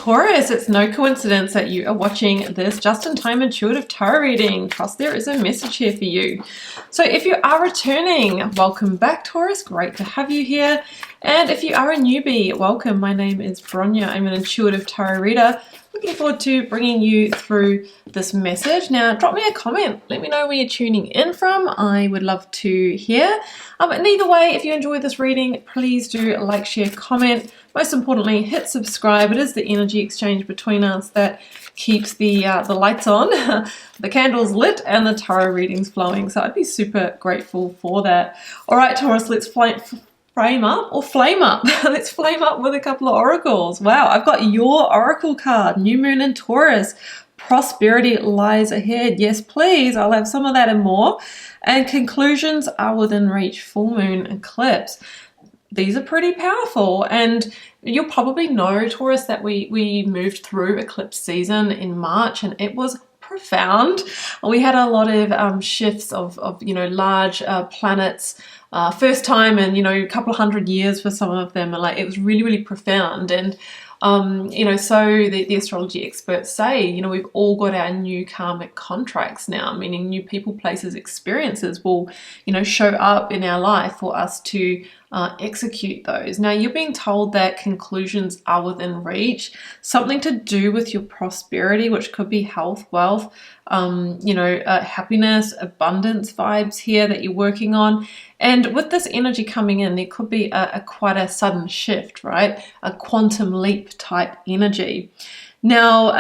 Taurus, it's no coincidence that you are watching this just-in-time intuitive tarot reading. Trust there is a message here for you. So if you are returning, welcome back, Taurus. Great to have you here. And if you are a newbie, welcome. My name is Bronya. I'm an intuitive tarot reader. Looking forward to bringing you through this message. Now, drop me a comment. Let me know where you're tuning in from. I would love to hear. And either way, if you enjoy this reading, please do like, share, comment. Most importantly, hit subscribe. It is the energy exchange between us that keeps the lights on, the candles lit, and the tarot readings flowing. So I'd be super grateful for that. All right, Taurus, let's frame up or flame up. Let's flame up with a couple of oracles. Wow, I've got your oracle card, New Moon in Taurus. Prosperity lies ahead. Yes, please. I'll have some of that and more. And conclusions are within reach. Full moon eclipse. These are pretty powerful, and you'll probably know, Taurus, that we moved through eclipse season in March, and it was profound. We had a lot of shifts of large planets, first time in a couple of 100 years for some of them, and like it was really, really profound. And so the astrology experts say, we've all got our new karmic contracts now, meaning new people, places, experiences will, show up in our life for us to execute those. Now, you're being told that conclusions are within reach, something to do with your prosperity, which could be health, wealth, happiness, abundance vibes here that you're working on. And with this energy coming in, there could be quite a sudden shift, right? A quantum leap type energy. Now,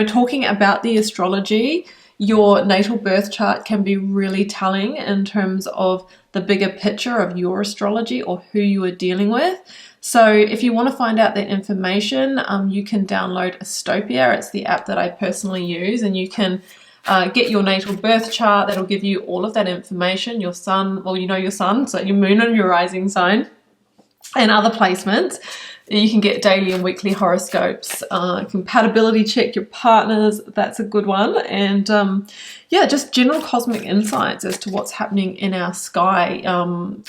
talking about the astrology, your natal birth chart can be really telling in terms of the bigger picture of your astrology or who you are dealing with. So if you want to find out that information, you can download ASTOPIA. It's the app that I personally use, and you can get your natal birth chart. That'll give you all of that information. Your sun, well, your sun, so your moon and your rising sign, and other placements. You can get daily and weekly horoscopes, compatibility check your partners, that's a good one. And just general cosmic insights as to what's happening in our sky.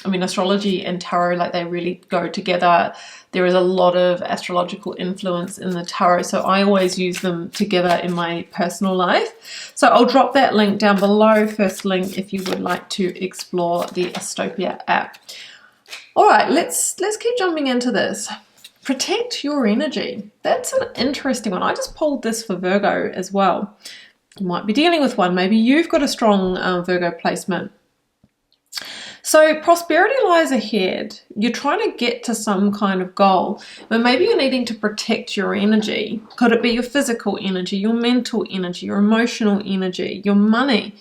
Astrology and tarot, like they really go together. There is a lot of astrological influence in the tarot, so I always use them together in my personal life. So I'll drop that link down below, first link, if you would like to explore the ASTOPIA app. All right, let's keep jumping into this. Protect your energy. That's an interesting one. I just pulled this for Virgo as well. You might be dealing with one. Maybe you've got a strong Virgo placement. So prosperity lies ahead. You're trying to get to some kind of goal, but maybe you're needing to protect your energy. Could it be your physical energy, your mental energy, your emotional energy, your money?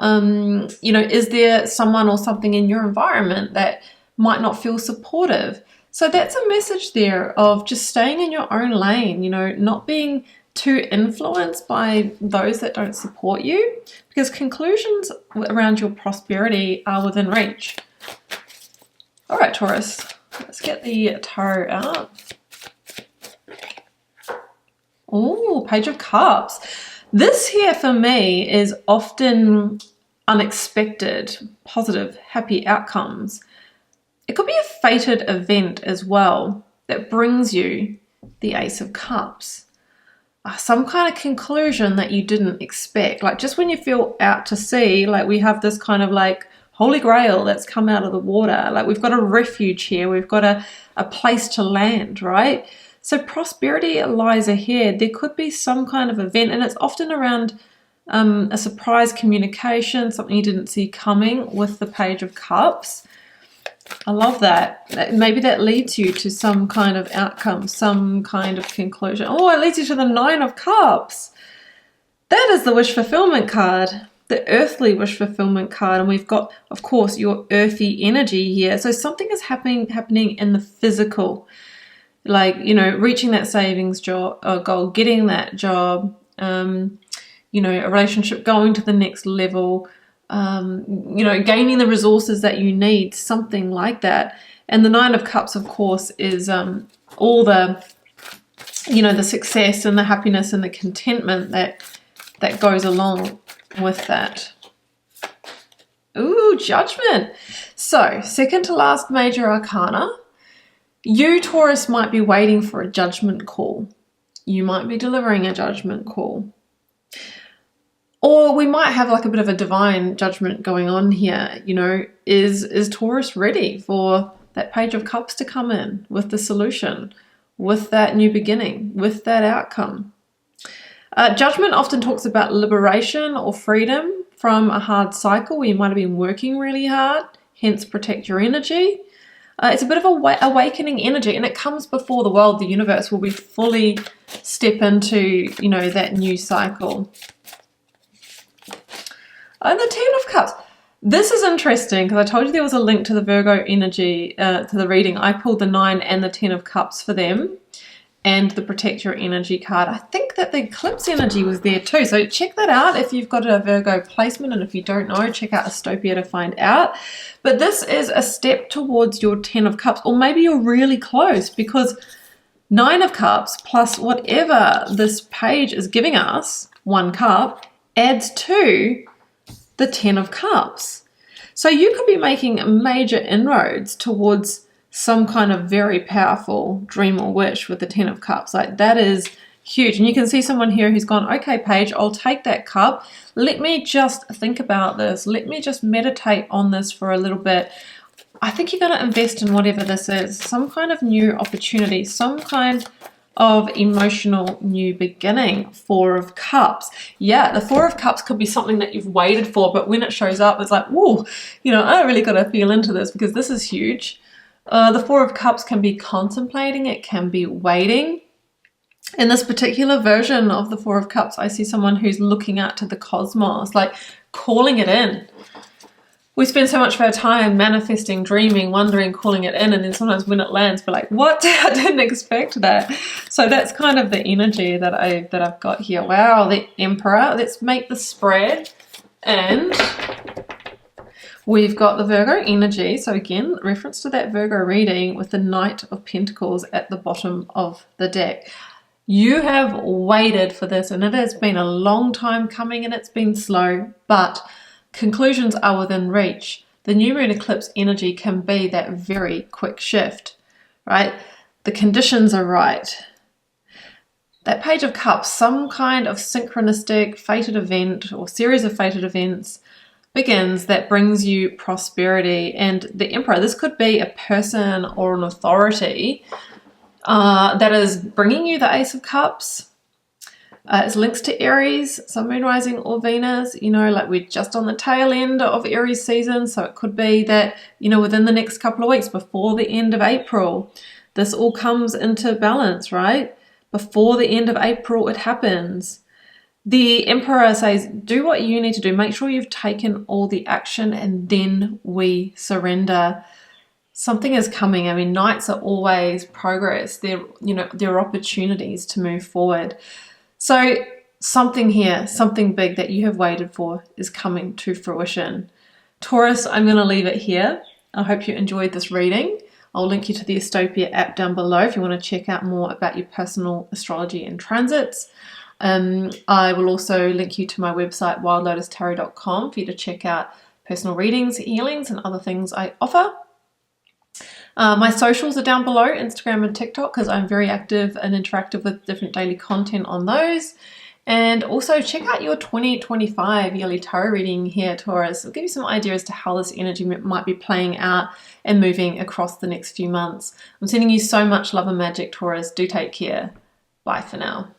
Is there someone or something in your environment that might not feel supportive? So that's a message there of just staying in your own lane, not being too influenced by those that don't support you, because conclusions around your prosperity are within reach. All right, Taurus, let's get the tarot out. Oh, Page of Cups. This here for me is often unexpected, positive, happy outcomes. It could be a fated event as well that brings you the Ace of Cups. Some kind of conclusion that you didn't expect. Like just when you feel out to sea, like we have this kind of like holy grail that's come out of the water. Like we've got a refuge here. We've got a place to land, right? So prosperity lies ahead. There could be some kind of event, and it's often around a surprise communication, something you didn't see coming with the Page of Cups. I love that. Maybe that leads you to some kind of outcome, some kind of conclusion. Oh, it leads you to the Nine of Cups. That is the wish fulfillment card, the earthly wish fulfillment card. And we've got, of course, your earthy energy here. So something is happening in the physical, like, reaching that savings goal, getting that job, a relationship going to the next level, gaining the resources that you need, something like that. And the Nine of Cups, of course, is all the, the success and the happiness and the contentment that goes along with that. Ooh, Judgment. So, second to last major arcana. You, Taurus, might be waiting for a judgment call. You might be delivering a judgment call. Or we might have like a bit of a divine judgment going on here. You know, is Taurus ready for that Page of Cups to come in with the solution, with that new beginning, with that outcome? Judgment often talks about liberation or freedom from a hard cycle where you might have been working really hard, hence protect your energy. It's a bit of a awakening energy, and it comes before the world, the universe, will be fully step into, you know, that new cycle. And the Ten of Cups. This is interesting because I told you there was a link to the Virgo energy, to the reading. I pulled the 9 and the 10 of Cups for them, and the Protect Your Energy card. I think that the Eclipse energy was there too. So check that out if you've got a Virgo placement, and if you don't know, check out Astopia to find out. But this is a step towards your 10 of Cups, or maybe you're really close, because 9 of Cups plus whatever this page is giving us, 1 cup, adds to the 10 of Cups. So you could be making major inroads towards some kind of very powerful dream or wish with the 10 of Cups. Like, that is huge. And you can see someone here who's gone, okay, Paige, I'll take that cup. Let me just think about this. Let me just meditate on this for a little bit. I think you're going to invest in whatever this is. Some kind of new opportunity, some kind of emotional new beginning. 4 of Cups. Yeah, the 4 of Cups could be something that you've waited for, but when it shows up, it's like, whoa, you know, I really got to feel into this because this is huge. The 4 of Cups can be contemplating, it can be waiting. In this particular version of the 4 of Cups, I see someone who's looking out to the cosmos, like calling it in. We spend so much of our time manifesting, dreaming, wondering, calling it in, and then sometimes when it lands, we're like, what? I didn't expect that. So that's kind of the energy that I've got here. Wow, the Emperor. Let's make the spread. And we've got the Virgo energy. So again, reference to that Virgo reading with the Knight of Pentacles at the bottom of the deck. You have waited for this, and it has been a long time coming, and it's been slow, but conclusions are within reach. The new moon eclipse energy can be that very quick shift, right? The conditions are right. That Page of Cups, some kind of synchronistic fated event or series of fated events begins that brings you prosperity. And the Emperor, this could be a person or an authority that is bringing you the Ace of Cups. It's links to Aries, Sun, Moon, Rising, or Venus. You know, like we're just on the tail end of Aries season, so it could be that, you know, within the next couple of weeks, before the end of April, this all comes into balance, right? Before the end of April, it happens. The Emperor says, do what you need to do. Make sure you've taken all the action, and then we surrender. Something is coming. I mean, nights are always progress. They're, you know, there are opportunities to move forward. So something here, something big that you have waited for is coming to fruition. Taurus, I'm going to leave it here. I hope you enjoyed this reading. I'll link you to the Astopia app down below if you want to check out more about your personal astrology and transits. I will also link you to my website, wildlotustarot.com, for you to check out personal readings, healings, and other things I offer. My socials are down below, Instagram and TikTok, because I'm very active and interactive with different daily content on those. And also check out your 2025 yearly tarot reading here, Taurus. It'll give you some idea as to how this energy might be playing out and moving across the next few months. I'm sending you so much love and magic, Taurus. Do take care. Bye for now.